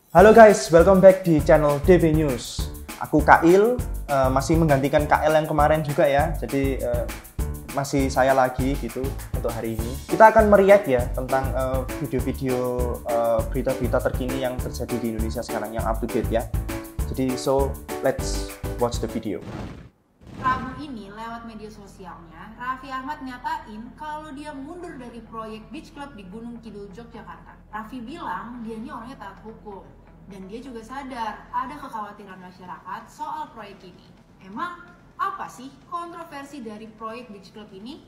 Halo guys, welcome back di channel DB News. Aku Kail, masih menggantikan KL yang kemarin juga ya. Jadi masih saya lagi gitu untuk hari ini. Kita akan mereact ya tentang video-video berita-berita terkini yang terjadi di Indonesia sekarang yang up to date ya. Jadi let's watch the video. Rabu ini lewat media sosialnya, Raffi Ahmad nyatain kalau dia mundur dari proyek Beach Club di Gunung Kidul, Yogyakarta. Raffi bilang dia ini orangnya taat hukum dan dia juga sadar ada kekhawatiran masyarakat soal proyek ini. Emang apa sih kontroversi dari proyek Beach Club ini?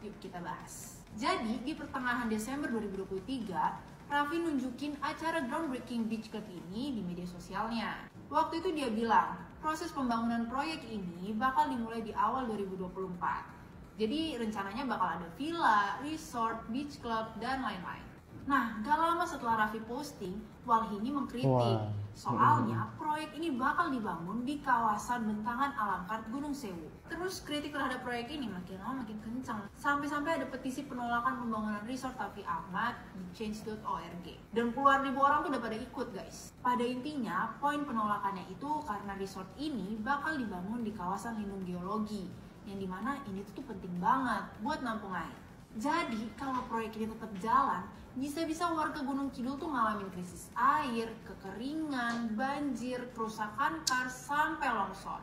Yuk kita bahas. Jadi di pertengahan Desember 2023, Raffi nunjukin acara groundbreaking Beach Club ini di media sosialnya. Waktu itu dia bilang, proses pembangunan proyek ini bakal dimulai di awal 2024. Jadi rencananya bakal ada villa, resort, beach club, dan lain-lain. Nah, gak lama setelah Raffi posting, Walhini mengkritik. Soalnya proyek ini bakal dibangun di kawasan bentangan alam kart Gunung Sewu. Terus kritik terhadap proyek ini makin lama makin kencang. Sampai-sampai ada petisi penolakan pembangunan resort Raffi Ahmad di change.org. Dan puluhan ribu orang tuh udah pada ikut guys. Pada intinya, poin penolakannya itu karena resort ini bakal dibangun di kawasan lindung geologi. Yang dimana ini tuh penting banget buat nampung air. Jadi kalau proyek ini tetap jalan, bisa-bisa warga Gunung Kidul tuh ngalamin krisis air, kekeringan, banjir, kerusakan kars, sampai longsor.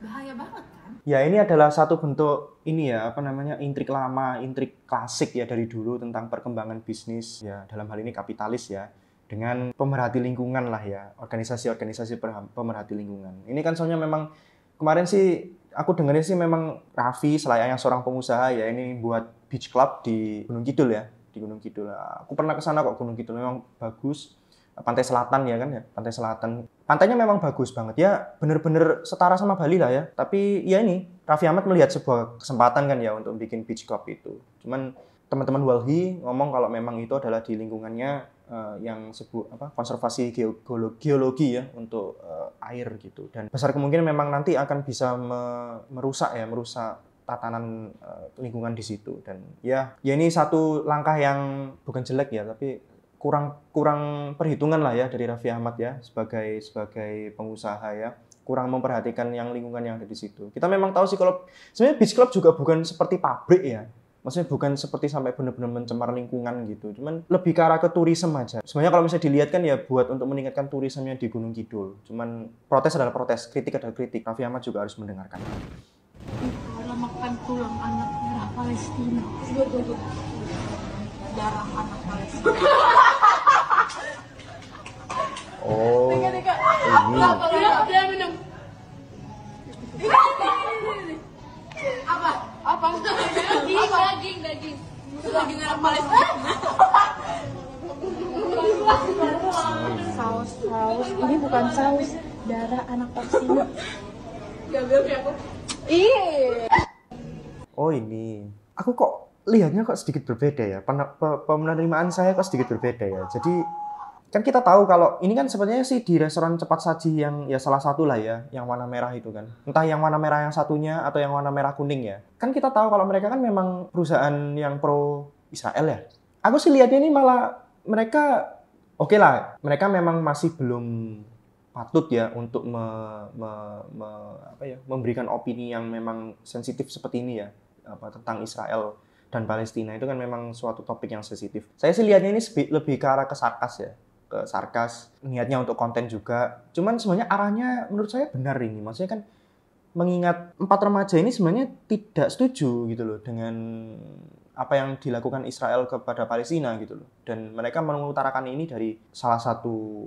Bahaya banget kan? Ya ini adalah satu bentuk ini ya, intrik lama, intrik klasik ya dari dulu tentang perkembangan bisnis ya, dalam hal ini kapitalis ya, dengan pemerhati lingkungan lah ya, organisasi-organisasi pemerhati lingkungan. Ini kan soalnya memang kemarin sih aku dengerin sih memang Raffi selayaknya seorang pengusaha ya ini buat beach club di Gunung Kidul ya, di Gunung Kidul. Aku pernah ke sana kok, Gunung Kidul memang bagus. Pantai selatan ya kan ya, pantai selatan. Pantainya memang bagus banget ya, bener-bener setara sama Bali lah ya. Tapi ya ini, Raffi Ahmad melihat sebuah kesempatan kan ya untuk bikin beach club itu. Cuman teman-teman Walhi ngomong kalau memang itu adalah di lingkungannya yang konservasi geologi ya untuk air gitu. Dan besar kemungkinan memang nanti akan bisa merusak tatanan lingkungan di situ. Dan ya ini satu langkah yang bukan jelek ya, tapi kurang perhitungan lah ya dari Raffi Ahmad ya sebagai pengusaha ya, kurang memperhatikan yang lingkungan yang ada di situ. Kita memang tahu sih kalau sebenarnya beach club juga bukan seperti pabrik ya, maksudnya bukan seperti sampai benar-benar mencemar lingkungan gitu, cuman lebih ke arah ke turisme aja. Sebenarnya kalau misalnya dilihat kan ya buat untuk meningkatkan turismenya di Gunung Kidul, cuman protes adalah protes, kritik adalah kritik. Raffi Ahmad juga harus mendengarkan. Makan tulang anak darah Palestina. Darah anak Palestina. Oh, ini. Dia minum. Apa? Daging. Daging anak Palestina. Saus. Ini bukan saus, darah anak Palestina. Gak bilang ya aku. Oh ini, aku kok lihatnya kok sedikit berbeda ya, penerimaan saya kok sedikit berbeda ya. Jadi kan kita tahu kalau ini kan sebenarnya sih di restoran cepat saji yang ya salah satu lah ya, yang warna merah itu kan. Entah yang warna merah yang satunya atau yang warna merah kuning ya. Kan kita tahu kalau mereka kan memang perusahaan yang pro Israel ya. Aku sih lihatnya ini malah mereka oke lah, mereka memang masih belum patut ya untuk memberikan opini yang memang sensitif seperti ini ya, tentang Israel dan Palestina. Itu kan memang suatu topik yang sensitif. Saya sih lihatnya ini lebih ke arah ke sarkas, niatnya untuk konten juga. Cuman sebenarnya arahnya menurut saya benar ini. Maksudnya kan mengingat 4 remaja ini sebenarnya tidak setuju gitu loh dengan apa yang dilakukan Israel kepada Palestina gitu loh. Dan mereka mengutarakan ini dari salah satu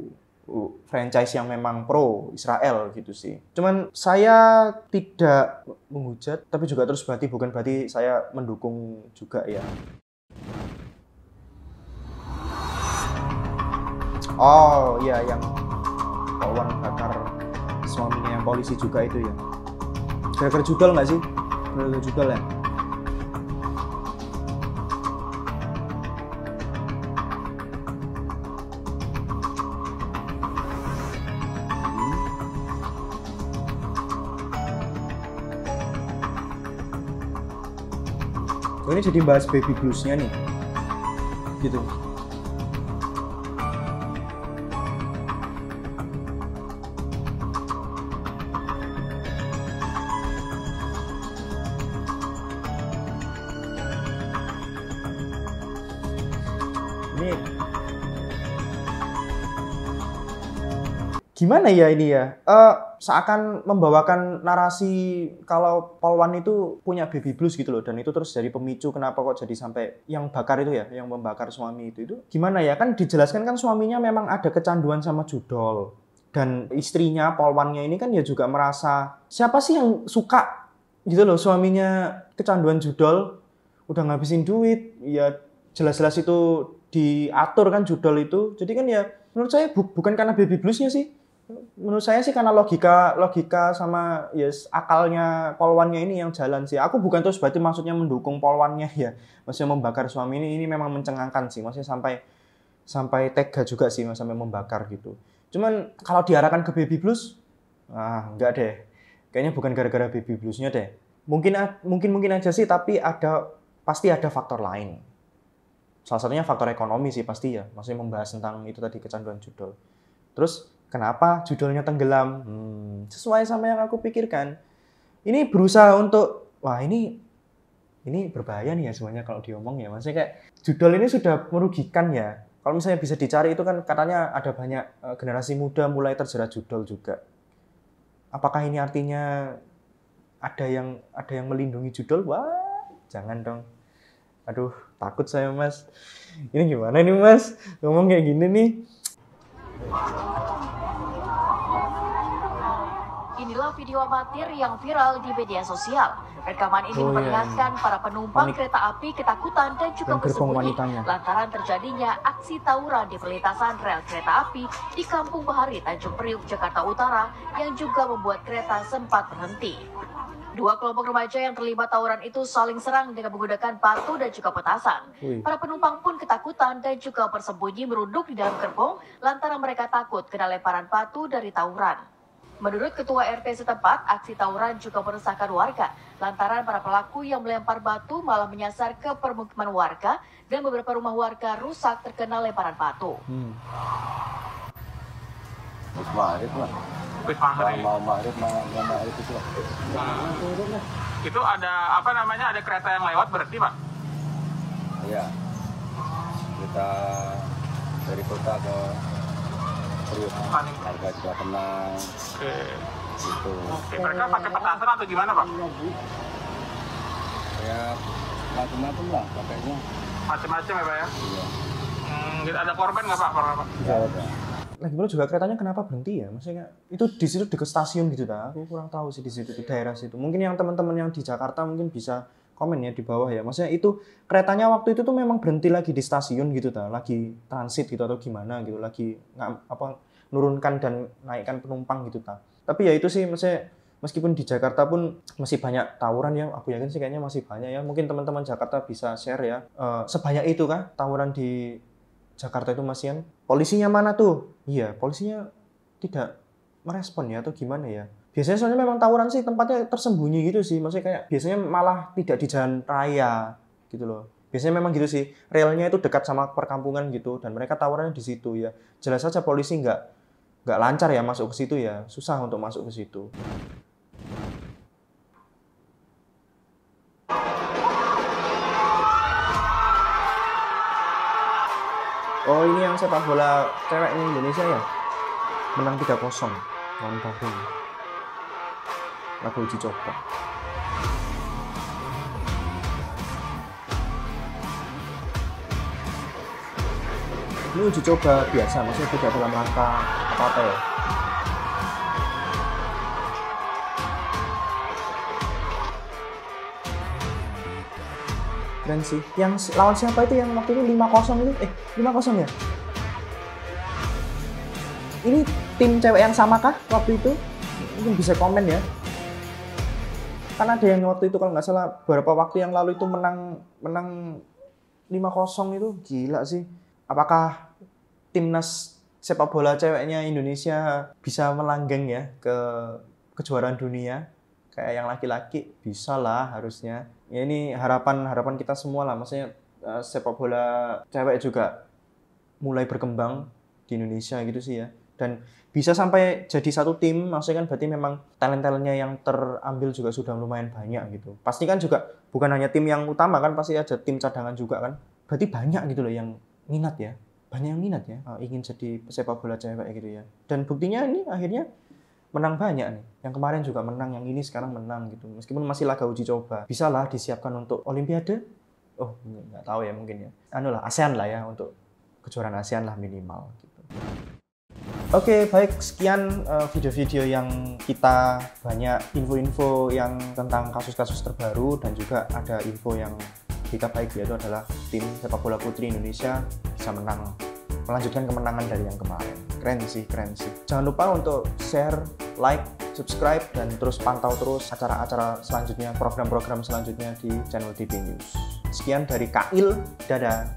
franchise yang memang pro Israel gitu sih. Cuman saya tidak menghujat, tapi juga terus bukan berarti saya mendukung juga ya. Oh iya, yang kawan bakar suaminya yang polisi juga itu ya. Gara-gara judol nggak sih? Gara-gara judol ya. Oh, ini jadi bahas baby blues-nya nih. Gitu. gimana ya ini ya? Seakan membawakan narasi kalau Polwan itu punya baby blues gitu loh, dan itu terus jadi pemicu kenapa kok jadi sampai yang bakar itu ya, yang membakar suami itu gimana ya? Kan dijelaskan kan suaminya memang ada kecanduan sama judol, dan istrinya Polwannya ini kan ya juga merasa siapa sih yang suka gitu loh suaminya kecanduan judol, udah ngabisin duit, ya jelas-jelas itu diatur kan judol itu. Jadi kan ya menurut saya bukan karena baby bluesnya sih. Menurut saya sih karena logika sama yes akalnya Polwannya ini yang jalan sih. Aku bukan terus berarti maksudnya mendukung Polwannya ya. Maksudnya membakar suami ini memang mencengangkan sih. Maksudnya sampai tega juga sih sampai membakar gitu. Cuman kalau diarahkan ke baby blues, enggak deh. Kayaknya bukan gara-gara baby bluesnya deh. Mungkin aja sih, tapi pasti ada faktor lain. Salah satunya faktor ekonomi sih pasti ya. Maksudnya membahas tentang itu tadi kecanduan judol. Terus kenapa judulnya tenggelam? Sesuai sama yang aku pikirkan. Ini berusaha untuk, wah ini berbahaya nih ya semuanya kalau diomong ya. Maksudnya kayak judul ini sudah merugikan ya. Kalau misalnya bisa dicari itu kan katanya ada banyak generasi muda mulai terjerat judol juga. Apakah ini artinya ada yang melindungi judol? Wah, jangan dong. Aduh, takut saya Mas. Ini gimana nih Mas? Ngomong kayak gini nih. Inilah video amatir yang viral di media sosial. Rekaman ini memperlihatkan para penumpang kereta api ketakutan dan juga bersembunyi lantaran terjadinya aksi tawuran di perlintasan rel kereta api di Kampung Bahari, Tanjung Priuk, Jakarta Utara yang juga membuat kereta sempat berhenti. Dua kelompok remaja yang terlibat tawuran itu saling serang dengan menggunakan batu dan juga petasan. Para penumpang pun ketakutan dan juga bersembunyi merunduk di dalam gerbong lantaran mereka takut kena lemparan batu dari tawuran. Menurut Ketua RT setempat, aksi tawuran juga meresahkan warga lantaran para pelaku yang melempar batu malah menyasar ke permukiman warga dan beberapa rumah warga rusak terkena lemparan batu. Itu ada apa namanya, ada kereta yang lewat berhenti Pak? Iya, kita dari kota ke Priuk, harga juga tenang. Oke. Gitu. Oke, mereka pakai petasan atau gimana Pak? Ya macam-macam lah pakainya. Macam-macam ya Pak ya? Iya. Ada korban nggak Pak? Tidak ada. Lagi pula juga keretanya kenapa berhenti ya? Maksudnya itu di situ dekat stasiun gitu ta. Aku kurang tahu sih di situ di daerah situ. Mungkin yang teman-teman yang di Jakarta mungkin bisa komen ya di bawah ya. Maksudnya itu keretanya waktu itu tuh memang berhenti lagi di stasiun gitu ta, lagi transit gitu atau gimana gitu, lagi nurunkan dan naikkan penumpang gitu ta. Tapi ya itu sih maksudnya meskipun di Jakarta pun masih banyak tawuran yang aku yakin sih kayaknya masih banyak ya. Mungkin teman-teman Jakarta bisa share ya. Sebanyak itu kah tawuran di Jakarta itu Masian? Polisinya mana tuh? Iya, polisinya tidak merespon ya atau gimana ya? Biasanya soalnya memang tawuran sih tempatnya tersembunyi gitu sih. Maksudnya kayak biasanya malah tidak di jalan raya gitu loh. Biasanya memang gitu sih. Relnya itu dekat sama perkampungan gitu dan mereka tawurannya di situ ya. Jelas saja polisi nggak lancar ya masuk ke situ ya. Susah untuk masuk ke situ. Oh ini yang sepak bola cewek ini Indonesia ya, menang 3-0 lawan Bahrain. Lagu uji coba. Ini uji coba biasa, maksudnya tidak dalam rangka apa-apa ya. Keren sih. Yang lawan siapa itu yang waktu itu 5-0 itu? 5-0 ya? Ini tim cewek yang sama kah waktu itu? Mungkin bisa komen ya. Kan ada yang waktu itu kalau nggak salah beberapa waktu yang lalu itu menang 5-0 itu gila sih. Apakah timnas sepak bola ceweknya Indonesia bisa melanggeng ya ke kejuaraan dunia? Kayak yang laki-laki bisa lah harusnya. Ya ini harapan kita semua lah. Maksudnya sepak bola cewek juga mulai berkembang di Indonesia gitu sih ya. Dan bisa sampai jadi satu tim, maksudnya kan berarti memang talent-talentnya yang terambil juga sudah lumayan banyak gitu. Pasti kan juga bukan hanya tim yang utama kan, pasti ada tim cadangan juga kan. Berarti banyak gitu loh yang minat ya. banyak yang minat ya, ingin jadi pesepak bola cewek gitu ya. Dan buktinya ini akhirnya menang banyak nih. Yang kemarin juga menang, yang ini sekarang menang gitu. Meskipun masih laga uji coba. Bisa lah disiapkan untuk Olimpiade. Oh, nggak tahu ya mungkin ya. ASEAN lah ya, untuk kejuaraan ASEAN lah minimal gitu. Oke, baik, sekian video-video yang kita banyak info-info yang tentang kasus-kasus terbaru, dan juga ada info yang berita baik, yaitu adalah tim sepak bola putri Indonesia bisa melanjutkan kemenangan dari yang kemarin. Keren sih. Jangan lupa untuk share, like, subscribe, dan terus pantau terus acara-acara selanjutnya, program-program selanjutnya di channel DB News. Sekian dari Kail, dadah.